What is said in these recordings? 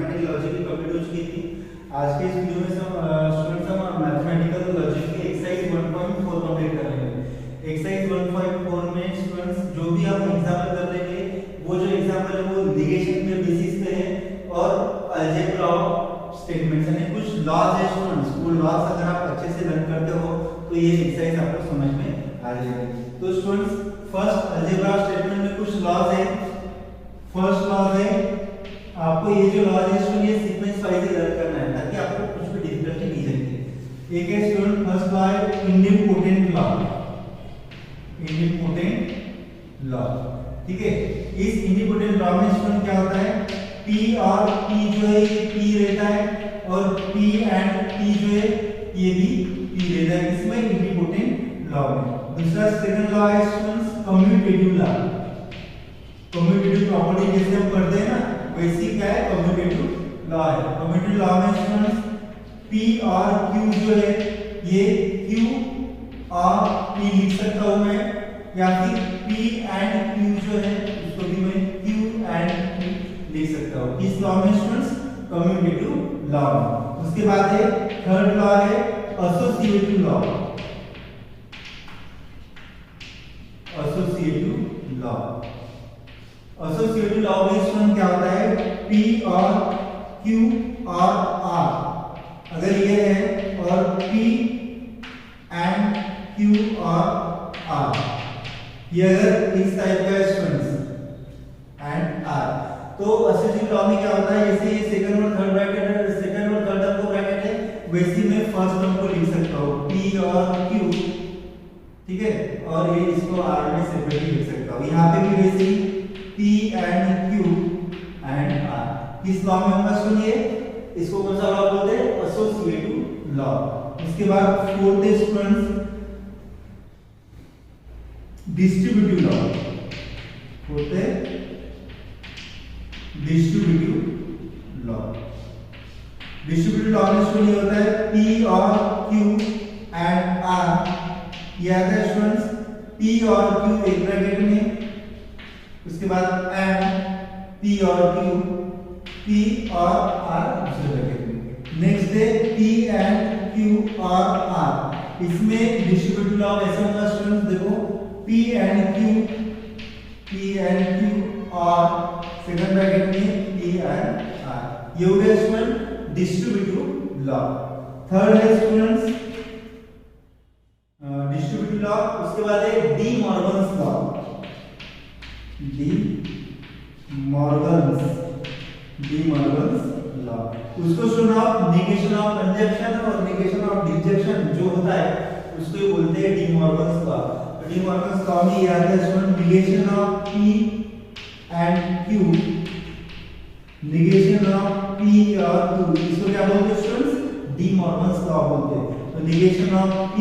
Mathematical logic की complete हो चुकी थी। आज के इस वीडियो में स्टूडेंट्स हम मैथमेटिकल लॉजिक की एक्सरसाइज 1.4 कंप्लीट कर रहे हैं। एक्सरसाइज 1.4 में स्टूडेंट्स जो भी हम एग्जाम्पल कर लेंगे वो जो एग्जाम्पल है वो नेगेशन के बेसिस पे है और अलजेब्रा ऑफ स्टेटमेंट्स यानी कुछ लॉज है स्टूडेंट्स। वो लॉज अगर आप अच्छे से लर्न करते हो तो ये एक्सरसाइज आपको समझ में आ जाएगी। तो students first algebra of statement में कुछ लॉज है। फर्स्ट लॉज है आपको ये जो लॉज है ये सीक्वेंस वाइज लर्न करना है ताकि आपको कुछ भी डिफिकल्टी नहीं जाएगी। एक है स्टूडेंट फर्स्ट लॉ है इंडिपेंडेंट लॉ। इंडिपेंडेंट लॉ, ठीक है। इस इंडिपेंडेंट लॉ में स्टूडेंट क्या होता है, P और P जो है ये P रहता है और P एंड P जो है ये भी P रहता है इसमें इंडिपेंडेंट लॉ में। दूसरा सेकंड लॉ है students commutative law. Commutative property जैसे हम पढ़ते हैं ना वैसी क्या है कम्यूटेटिव लॉ है। कम्यूटेटिव लॉ में स्टूडेंट्स P और Q जो है ये Q और P लिख सकता हूं मैं या फिर P एंड Q जो है उसको भी मैं Q एंड Q लिख सकता हूं इस लॉ में स्टूडेंट्स कम्यूटेटिव लॉ। उसके बाद है थर्ड लॉ है associative law. Associative law, associative law में स्टूडेंट क्या होता है P और Q और R अगर ये है और P एंड Q और R ये अगर इस टाइप का स्टूडेंट्स एंड R तो एसोसिएटिव लॉ में क्या होता है जैसे ये सेकंड और थर्ड ब्रैकेट है, सेकंड और थर्ड टर्म को ब्रैकेट है वैसे मैं फर्स्ट टर्म को लिख सकता हूं P और Q, ठीक है, और ये इसको R में सेपरेटली लिख सकता हूं। यहां पे भी वैसे ही P and Q and R इस लॉ में होगा सुनिए इसको कौन सा लॉ बोलते हैं एसोसिएटिव लॉ। इसके बाद फोर्थ है स्टूडेंट्स डिस्ट्रीब्यूटिव लॉ। फोर्थ है डिस्ट्रीब्यूटिव लॉ। डिस्ट्रीब्यूटिव लॉ में स्टूडेंट होता है P और Q एंड R ये आता है स्टूडेंट्स P और Q एक ब्रैकेट में, उसके बाद एंड P और Q P और R दूसरे ब्रैकेट में। नेक्स्ट है P एंड Q और R इसमें डिस्ट्रीब्यूटिव लॉ ऐसा होगा स्टूडेंट्स देखो P एंड Q और सेकंड ब्रैकेट में P एंड R ये हो गया स्टूडेंट डिस्ट्रीब्यूटिव लॉ। थर्ड है स्टूडेंट्स डिस्ट्रीब्यूटिव लॉ। उसके बाद है D Morgan's law. D Morgan's law उसको स्टूडेंट आप नेगेशन ऑफ कंजंक्शन और नेगेशन ऑफ डिसजंक्शन जो होता है उसको बोलते हैं D Morgan's law. D Morgan's law में ये आता है student negation of P and Q, negation of P और Q इसको क्या बोलते हैं स्टूडेंट्स डी मॉर्गन्स लॉ बोलते हैं। तो नेगेशन ऑफ P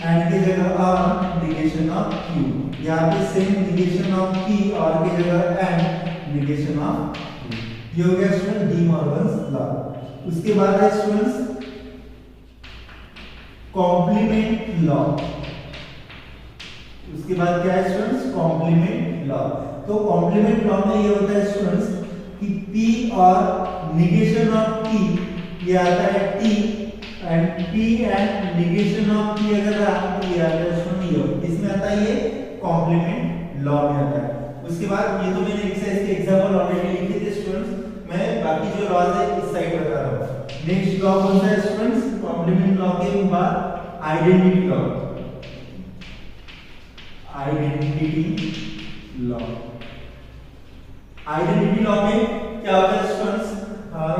एंड की जगह R नेगेशन ऑफ Q, यहाँ पे सेम नेगेशन ऑफ P और की जगह एंड नेगेशन ऑफ Q ये हो गया स्टूडेंट डी मॉर्गन्स लॉ। उसके बाद है स्टूडेंट्स कॉम्प्लीमेंट लॉ। उसके बाद क्या है स्टूडेंट्स कॉम्प्लीमेंट लॉ। तो कॉम्प्लीमेंट लॉ में ये होता है स्टूडेंट्स कि P और नेगेशन ऑफ P ये आता है T and P and negation of P अगर रहा तो ये आता है स्टूडेंट इसमें आता है ये कॉम्प्लीमेंट लॉ में आता है। उसके बाद ये तो मैंने एक्सरसाइज के एग्जांपल ऑलरेडी लिखे थे स्टूडेंट्स, मैं बाकी जो लॉज है इस साइड बता रहा हूं। नेक्स्ट लॉ कौन सा है स्टूडेंट्स कॉम्प्लीमेंट लॉ के बाद identity law. Identity law, identity law में क्या होता है स्टूडेंट्स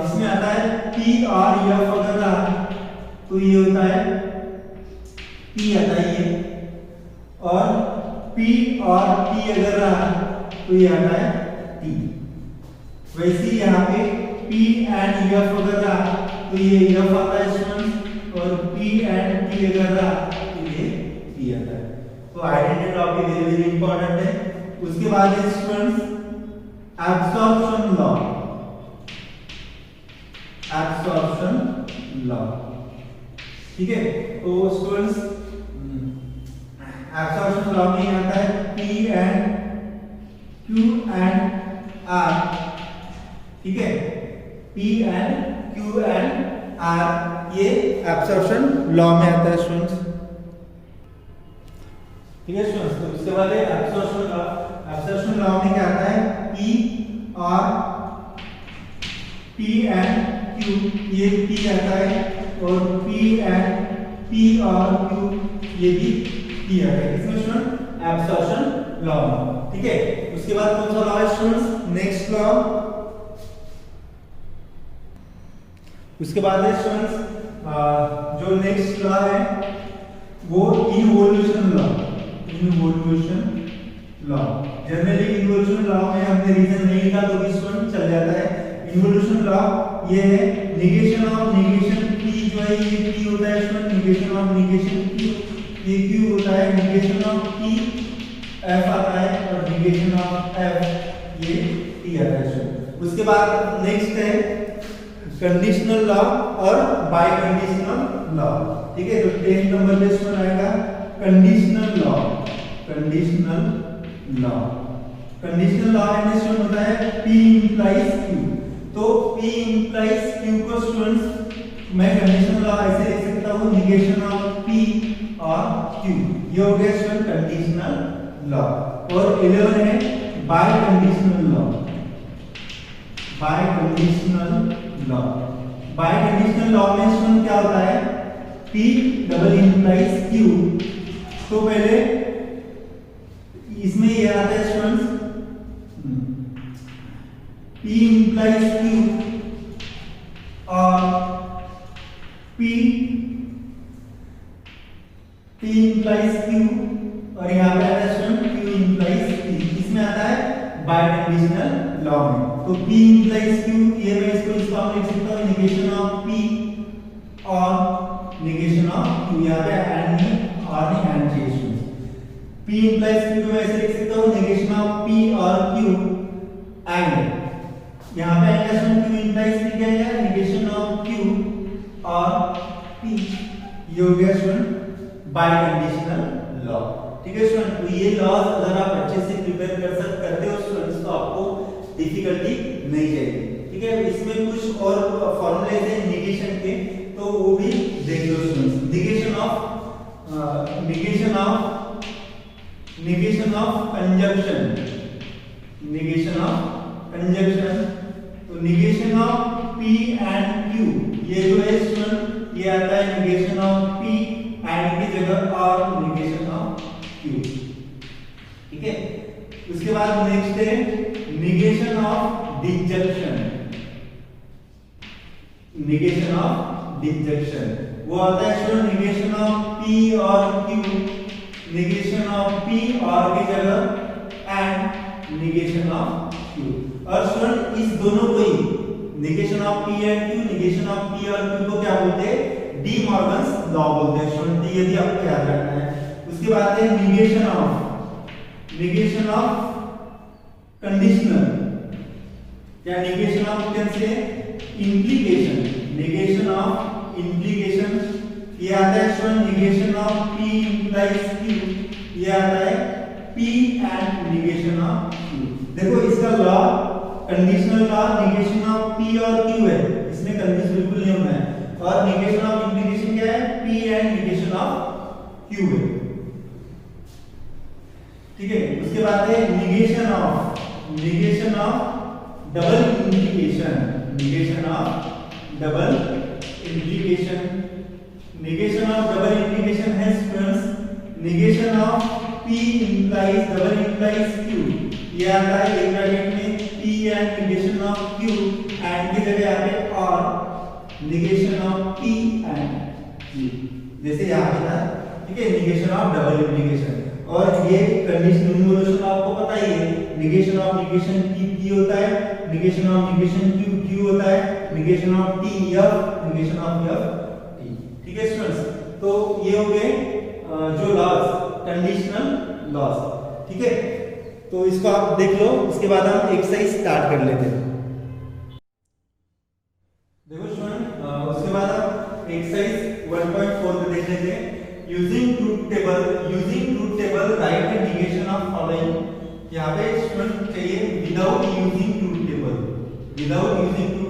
इसमें आता है P और F अगर रहा तो ये होता है P आता है ये और P और T अगर रहा तो ये आता है T। वैसे ही यहाँ पे P एंड F अगर रहा तो ये F आता है स्टूडेंट्स और P एंड T अगर रहा तो ये T आता है। तो आइडेंटिटी लॉ भी वेरी वेरी इंपॉर्टेंट है। उसके बाद है students absorption law. Absorption law, ठीक है। तो स्टूडेंट्स एब्सॉर्प्शन लॉ में आता है P and Q and R, ठीक है। P and Q and R, ये एब्सॉर्प्शन लॉ में आता है स्टूडेंट्स। ठीक है स्टूडेंट्स, तो उसके बाद एब्सॉर्प्शन लॉ में क्या आता है, P and Q, ये P आता है, और P और Q ये भी P आता है, इसमें स्टूडेंट एब्सॉर्प्शन लॉ में। ठीक है, उसके बाद कौन सा लॉ है स्टूडेंट्स, नेक्स्ट लॉ। उसके बाद है स्टूडेंट्स जो नेक्स्ट लॉ है वो involution law. Generally involution law में हमने रीजन नहीं लिखा तो भी स्टूडेंट चल जाता है। इन्वोल्यूशन लॉ ये है नेगेशन ऑफ नेगेशन P, जो है ये P होता है student, negation of negation Q ये Q होता है, नेगेशन ऑफ P F आता है, और नेगेशन ऑफ F ये T आता है स्टूडेंट। उसके बाद नेक्स्ट है कंडीशनल लॉ और बाय कंडीशनल लॉ। ठीक है, तो 10 नंबर पे इसमें आएगा conditional law. Conditional law and होता है P इंप्लाइज Q। तो P इंप्लाइज Q को स्टूडेंट्स मैं कंडीशनल लॉ ऐसे लिख सकता हूं, नेगेशन ऑफ P और Q, ये हो गया स्टूडेंट कंडीशनल लॉ। और 11 है bye conditional law. Bye conditional law में स्टूडेंट क्या होता है, P डबल इंप्लाइज Q। तो पहले इसमें ये आता है स्टूडेंट्स P इंप्लाइज Q और P इंप्लाइज Q, और यहाँ पे आता है स्टूडेंट Q इंप्लाइज P। इसमें आता है बाय कंडीशनल लॉ में। तो P इंप्लाइज Q, ये मैं इसको लिख सकता हूँ नेगेशन ऑफ P और नेगेशन ऑफ Q। यहाँ पे एंड नहीं और नहीं एंड चाहिए। P इंप्लाइज Q को मैं ऐसे लिख सकता हूँ नेगेशन ऑफ P और Q एंड, यहाँ पे आएगा स्टूडेंट Q इंप्लाइज P क्या है, नेगेशन ऑफ Q और P। ये हो गया स्टूडेंट बाय कंडीशनल लॉ। ठीक है स्टूडेंट, तो ये लॉज अगर आप अच्छे से प्रिपेयर करते हो स्टूडेंट्स तो आपको डिफिकल्टी नहीं जाएगी। ठीक है, इसमें कुछ और फॉर्मूले हैं नेगेशन के, तो वो भी देख लो स्टूडेंट्स। नेगेशन ऑफ कंजंक्शन, तो negation of P and Q, ये जो है स्टूडेंट ये आता है नेगेशन ऑफ P एंड की जगह और नेगेशन ऑफ Q। ठीक है, उसके बाद नेक्स्ट है नेगेशन ऑफ डिसजंक्शन। वो आता है स्टूडेंट नेगेशन ऑफ P और Q, नेगेशन ऑफ P और की जगह एंड नेगेशन ऑफ Q। और स्टूडेंट इस दोनों को ही negation of P and Q, negation of P और Q को क्या बोलते हैं, डी मॉर्गन्स लॉ बोलते हैं स्टूडेंट, ये भी आपको याद रखना है। उसके बाद है नेगेशन ऑफ कंडीशनल या नेगेशन ऑफ कैसे इंप्लीकेशन, नेगेशन ऑफ इंप्लीकेशन, ये आता है student negation of P implies Q, ये आता है P and negation of Q। देखो इसका law conditional law negation of P और Q है, इसमें कंडीशन बिल्कुल नहीं होना है, और नेगेशन ऑफ इंप्लीकेशन क्या है, P and negation of Q है। ठीक है, उसके बाद है negation of double implication, negation of double implication है students negation of P implies double implies Q, ये आता है एक ब्रैकेट में P and negation of Q and की जगह यहाँ पे और negation of P and Q, जैसे यहाँ पे था। ठीक है, नेगेशन ऑफ डबल इंप्लीकेशन। और ये कंडीशनल इन्वोल्यूशन आपको पता ही है, नेगेशन ऑफ नेगेशन P होता है, नेगेशन ऑफ नेगेशन Q होता है, negation of T F, negation of F T। ठीक है स्टूडेंट्स, तो ये हो गए जो लॉज, कंडीशनल लॉज। ठीक है, तो इसको आप देख लो, उसके बाद हम एक्सरसाइज स्टार्ट कर लेते हैं। देखो स्टूडेंट, उसके बाद हम एक्सरसाइज 1.4 में देख लेते हैं। Using truth table write the negation of following. यहाँ पे स्टूडेंट चाहिए without using truth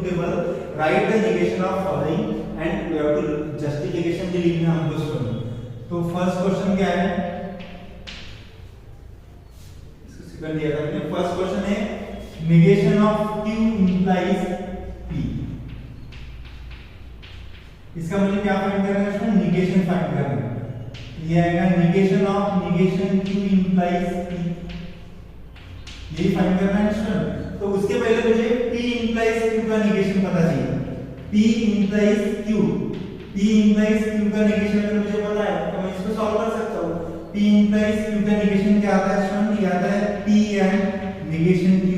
table write the negation of following and we have to justification भी लिखना हमको स्टूडेंट। तो फर्स्ट क्वेश्चन क्या है, इसको सेकंड दिया था हमने। फर्स्ट क्वेश्चन है negation of q implies p। इसका मतलब क्या फाइंड करना है स्टूडेंट, नेगेशन फाइंड करना है। ये आएगा negation of negation q implies p, ये फाइंड करना है स्टूडेंट। तो उसके पहले मुझे p इंप्लाइज q का नेगेशन पता चाहिए। p implies q, p implies q का नेगेशन अगर मुझे पता है तो मैं इसको सॉल्व कर सकता हूं। p इंप्लाइज q का नेगेशन क्या आता है स्टूडेंट, ये आता है p एंड नेगेशन q,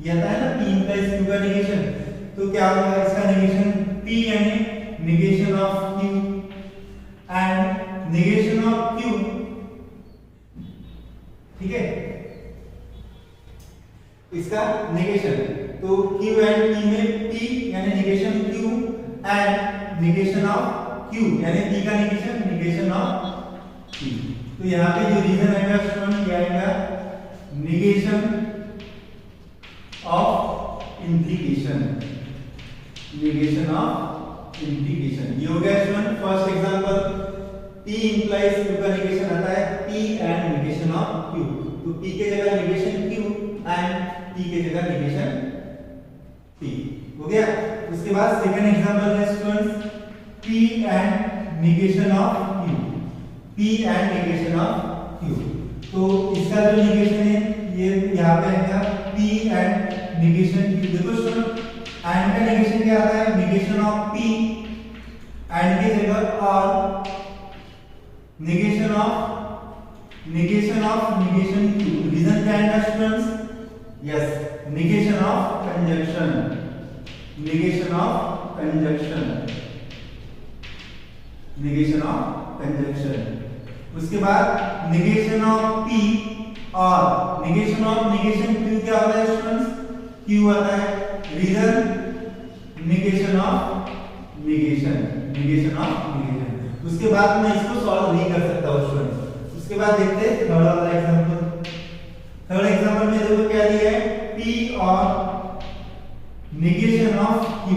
ये आता है ना p इंप्लाइज q का नेगेशन। तो क्या होगा इसका नेगेशन, p यानी negation of q and negation of q, ठीक है, इसका नेगेशन। तो q एंड p में p यानी negation q and negation of q यानी p का नेगेशन, नेगेशन ऑफ p। तो यहाँ पे जो रीजन आएगा स्टूडेंट, ये आएगा negation of implication, negation of implication. ये हो गया student first example. p implies q का नेगेशन आता है p and negation of q। तो p के जगह नेगेशन q एंड p के जगह नेगेशन p हो गया। उसके बाद सेकंड एग्जांपल है students p and negation of q, p and negation of q। तो इसका जो नेगेशन है ये यहाँ पे आएगा p एंड नेगेशन q। देखो स्टूडेंट एंड का नेगेशन क्या आता है, नेगेशन ऑफ p एंड के जगह और negation of negation q। Reason क्या है students, yes negation of conjunction, negation of conjunction, negation of conjunction. उसके बाद नेगेशन ऑफ p और नेगेशन ऑफ नेगेशन q क्या होता है स्टूडेंट्स, q आता है। Reason negation of negation, negation of negation. उसके बाद मैं इसको सॉल्व नहीं कर सकता हूं स्टूडेंट। उसके बाद देखते हैं थर्ड वाला एग्जांपल। थर्ड एग्जांपल में देखो क्या दिया है, p और नेगेशन ऑफ q।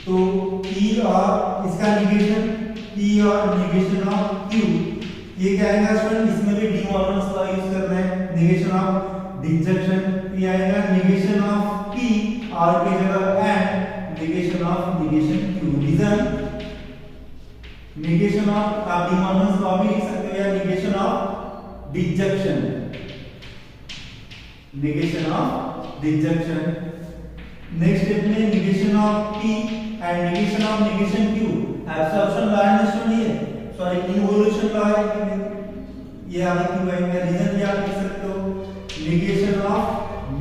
तो p और इसका नेगेशन, p और नेगेशन ऑफ q, ये क्या आएगा स्टूडेंट, इसमें भी डी मॉर्गन्स लॉ यूज करना है, नेगेशन ऑफ डिसजंक्शन। ये आएगा नेगेशन ऑफ p और के जगह and negation of negation q। Reason negation of, आप डी मॉर्गन्स लॉ भी लिख सकते हो या negation of disjunction, negation of disjunction. Next step में negation of p and negation of negation q। Absorption law है ना स्टूडेंट, ये सॉरी इन्वोल्यूशन लॉ है, ये आगे क्यों आएगा। रीजन भी आप लिख सकते हो, negation of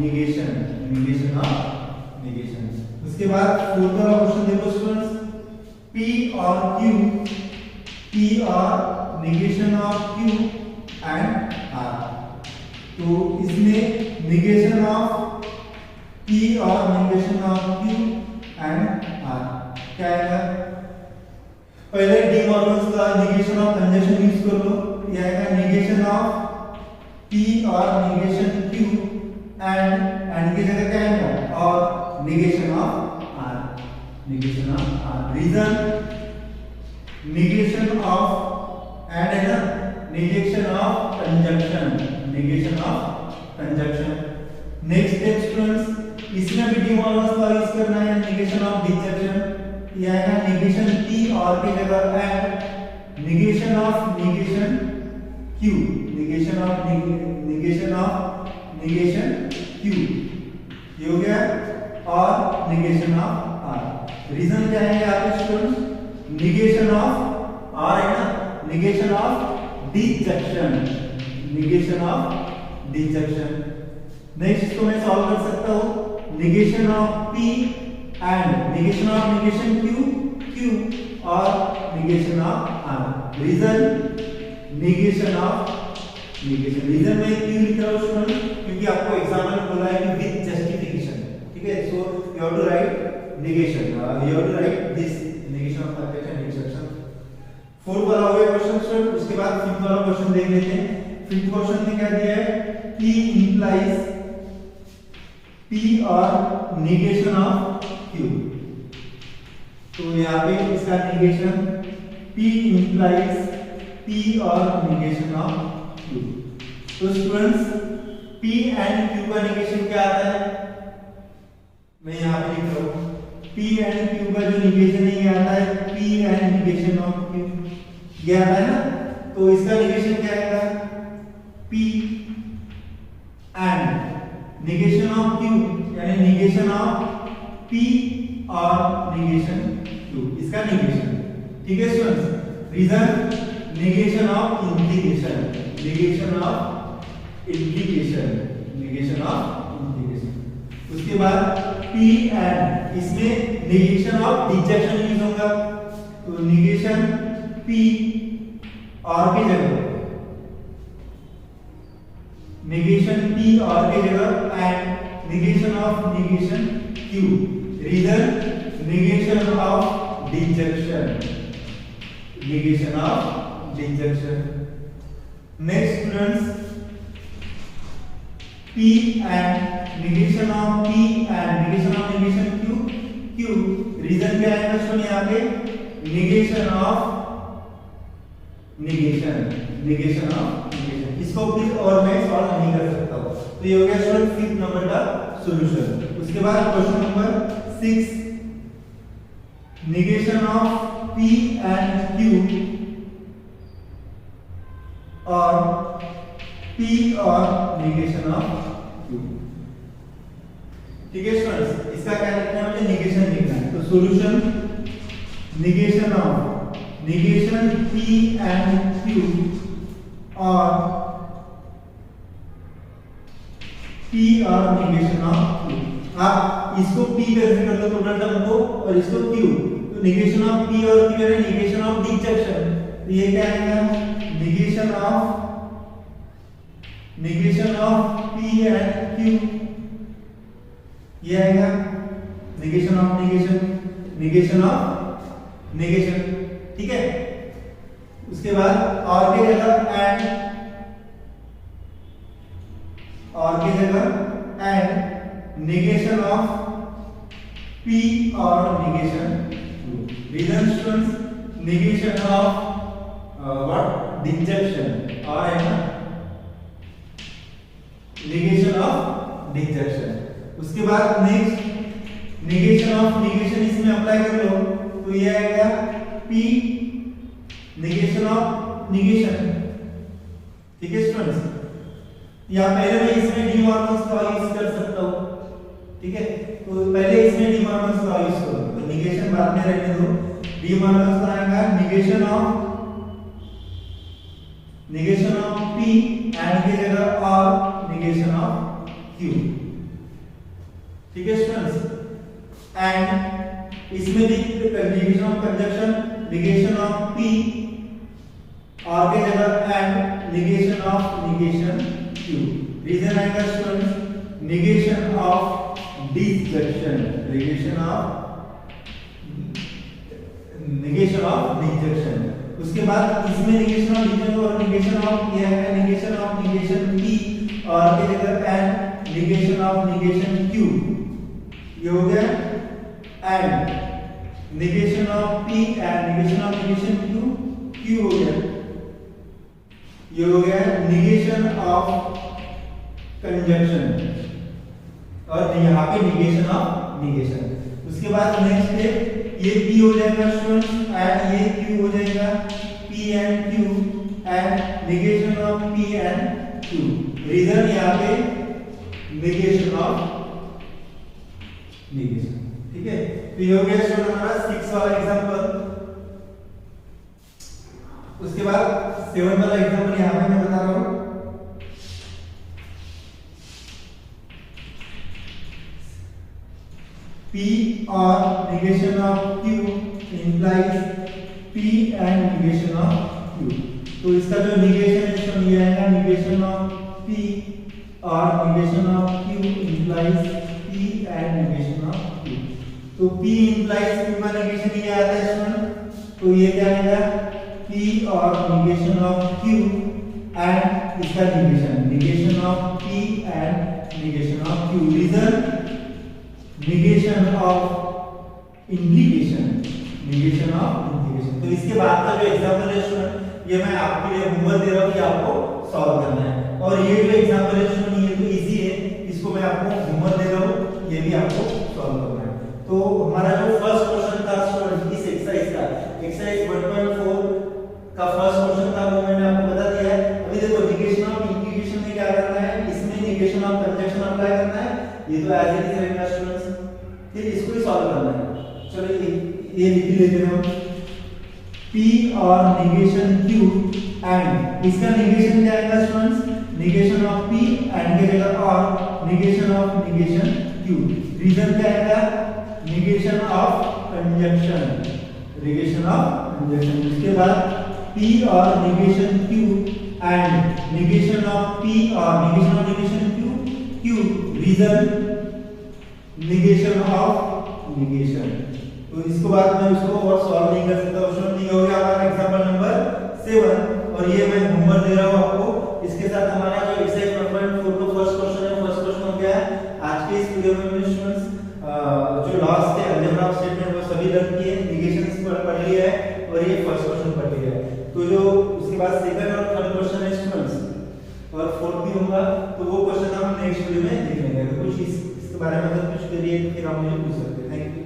negation, negation of negation. उसके बाद फोर्थ वाला क्वेश्चन देखो स्टूडेंट्स, p और q, p और negation of q and r। तो इसमें नेगेशन ऑफ p और negation of q and r क्या आएगा, पहले डी मॉर्गन्स का नेगेशन ऑफ कंजंक्शन यूज कर लो। ये आएगा नेगेशन ऑफ p और नेगेशन q एंड के जगह क्या आएगा और negation of r, negation of r। Reason negation of and है ना, negation of conjunction, negation of conjunction. Next step students, इसमें भी डी मॉर्गन्स लॉ यूज करना है, नेगेशन ऑफ डिसजंक्शन। ये आएगा नेगेशन p और के जगह and negation of negation q, negation of negation q, ये हो गया, और नेगेशन ऑफ r। रीजन क्या है यहाँ पे स्टूडेंट्स, नेगेशन ऑफ r है ना, negation of disjunction, negation of disjunction. Next इसको मैं सॉल्व कर सकता हूँ, negation of p and negation of negation q और negation of r। Reason negation of negation. Reason में क्यों लिख रहा हूं स्टूडेंट, क्योंकि आपको एग्जाम में बोला है कि विद जस्टिफिकेशन, ठीक है। So you have to write negation, you have to write this negation of conjunction disjunction. Fourth वाला हो गया क्वेश्चन स्टूडेंट। उसके बाद फिफ्थ वाला क्वेश्चन देख लेते हैं। फिफ्थ क्वेश्चन में क्या दिया है, p इंप्लाइज p और नेगेशन ऑफ q। तो यहाँ पे इसका निगेशन P इंप्लाइज P और निगेशन ऑफ Q। तो स्टूडेंट्स P एंड Q का निगेशन क्या आता है, मैं यहाँ पे लिख रहा हूँ P एंड Q का जो निगेशन है ये आता है P and negation of Q, ये आता है ना। तो इसका निगेशन क्या आएगा, P and negation of Q, यानी निगेशन ऑफ P और निगेशन Q, इसका निगेशन। ठीक है students, reason negation of implication, negation of implication, negation of implication. उसके बाद P एंड, इसमें निगेशन ऑफ डिजेक्शन यूज होगा। तो निगेशन P और की जगह, निगेशन P और की जगह and negation of negation Q, reason negation of disjunction, negation of disjunction. Next students P and negation of P and negation of negation Q, reason क्या है स्टूडेंट, यहाँ पे negation of negation, negation of negation. इसको please और मैं solve नहीं कर सकता हूँ। तो ये हो गया स्टूडेंट 5th नंबर का सॉल्यूशन। उसके बाद question number 6, negation of P and Q और P और निगेशन ऑफ Q। ठीक है स्टूडेंट्स, इसका क्या लिखना है, मुझे निगेशन लिखना है। तो solution negation of negation P and Q और P और निगेशन ऑफ Q। आप इसको P कैसे कर लो टोटल टर्म को और इसको Q, तो निगेशन ऑफ P और Q है निगेशन ऑफ डिजेक्शन। तो ये क्या आएगा, negation of P and Q, ये आएगा negation of negation, negation of negation. ठीक है, उसके बाद और की जगह एंड, और की जगह एंड निगेशन ऑफ P और negation Q, reason students negation of what, disjunction, और है ना निगेशन ऑफ डिजेक्शन। उसके बाद नेक्स्ट निगेशन ऑफ निगेशन, इसमें अप्लाई कर लो तो ये आएगा P निगेशन ऑफ निगेशन। ठीक है स्टूडेंट्स, या पहले मैं इसमें डी मॉर्गन्स लॉ यूज कर सकता हूं। ठीक है, तो पहले इसमें डी मॉर्गन्स लॉ यूज करो, तो निगेशन बाद में रहने दो। डी मॉर्गन्स लॉ आएगा निगेशन ऑफ P एंड की जगह और निगेशन ऑफ Q। ठीक है स्टूडेंट्स, एंड इसमें भी negation of conjunction, negation of P और की जगह and negation of negation Q। Reason आएगा students negation of disjunction, negation of disjunction. उसके बाद इसमें निगेशन ऑफ डिजेक्शन और निगेशन ऑफ, ये है निगेशन ऑफ निगेशन P और की जगह and negation of negation Q, ये हो गया and negation of P and negation of negation Q हो गया। ये हो गया निगेशन ऑफ कंजक्शन और यहाँ पे निगेशन ऑफ निगेशन। उसके बाद नेक्स्ट है ये P हो जाएगा स्टूडेंट्स एंड ये Q हो जाएगा, P and Q and negation of P and Q। Reason यहाँ पे निगेशन ऑफ निगेशन। ठीक है, तो ये हो गया स्टूडेंट हमारा 6 वाला एग्जांपल। उसके बाद 7 वाला एग्जांपल यहाँ पे मैं बता रहा हूँ। P और negation of Q implies P and negation of Q। तो इसका जो negation है ये आएगा negation of P और negation of Q implies P and negation of Q। तो P implies Q का negation ये आता है स्टूडेंट, तो ये क्या आएगा P और negation of Q and इसका negation of P and negation of Q। Reason negation of implication, negation of integration. तो इसके बाद का जो एग्जांपल है स्टूडेंट, ये मैं आपके लिए होमवर्क दे रहा हूँ कि आपको सॉल्व करना है। और ये जो एग्जांपल है स्टूडेंट, ये तो इजी है, इसको मैं आपको होमवर्क दे रहा हूँ, ये भी आपको सॉल्व करना है। तो हमारा जो फर्स्ट क्वेश्चन था स्टूडेंट इस एक्सरसाइज का, एक्सरसाइज 1.4 का फर्स्ट क्वेश्चन था, वो मैंने आपको बता दिया है। अभी देखो निगेशन ऑफ इंटीग्रेशन में क्या करना है, इसमें निगेशन ऑफ कंजंक्शन अप्लाई करना है, ये तो एज इट इज रहेगा स्टूडेंट्स। फिर इसको ही सॉल्व करना है। चलो ये लिख लेते हैं हम, P और निगेशन Q एंड इसका निगेशन क्या आएगा students, negation of P and के जगह और negation of negation Q। Reason क्या आएगा, negation of conjunction, negation of conjunction. उसके बाद P और negation Q and negation of P और negation Q, reason negation of negation. तो इसको बाद में उसको और सॉल्व नहीं कर सकता। ऑप्शन ये हो गया हमारा एग्जांपल नंबर 7, और ये मैं होमवर्क दे रहा हूं आपको। इसके साथ हमारा जो एक्सरसाइज 1.4 का फर्स्ट क्वेश्चन है, फर्स्ट क्वेश्चन हो गया है। आज के इस वीडियो में स्टूडेंट्स जो लास्ट है अलजेब्रा ऑफ स्टेटमेंट वो सभी लर्न किए, निगेशंस पढ़ लिया है और ये फर्स्ट क्वेश्चन पढ़ लिया है। तो जो उसके बाद सेकंड और थर्ड क्वेश्चन है स्टूडेंट्स और फोर्थ भी होगा, तो वो क्वेश्चन हम नेक्स्ट वीडियो में देख लेंगे। अगर कुछ इसके बारे में अगर कुछ करिए तो फिर आप मुझे पूछ सकते हैं। Thank you.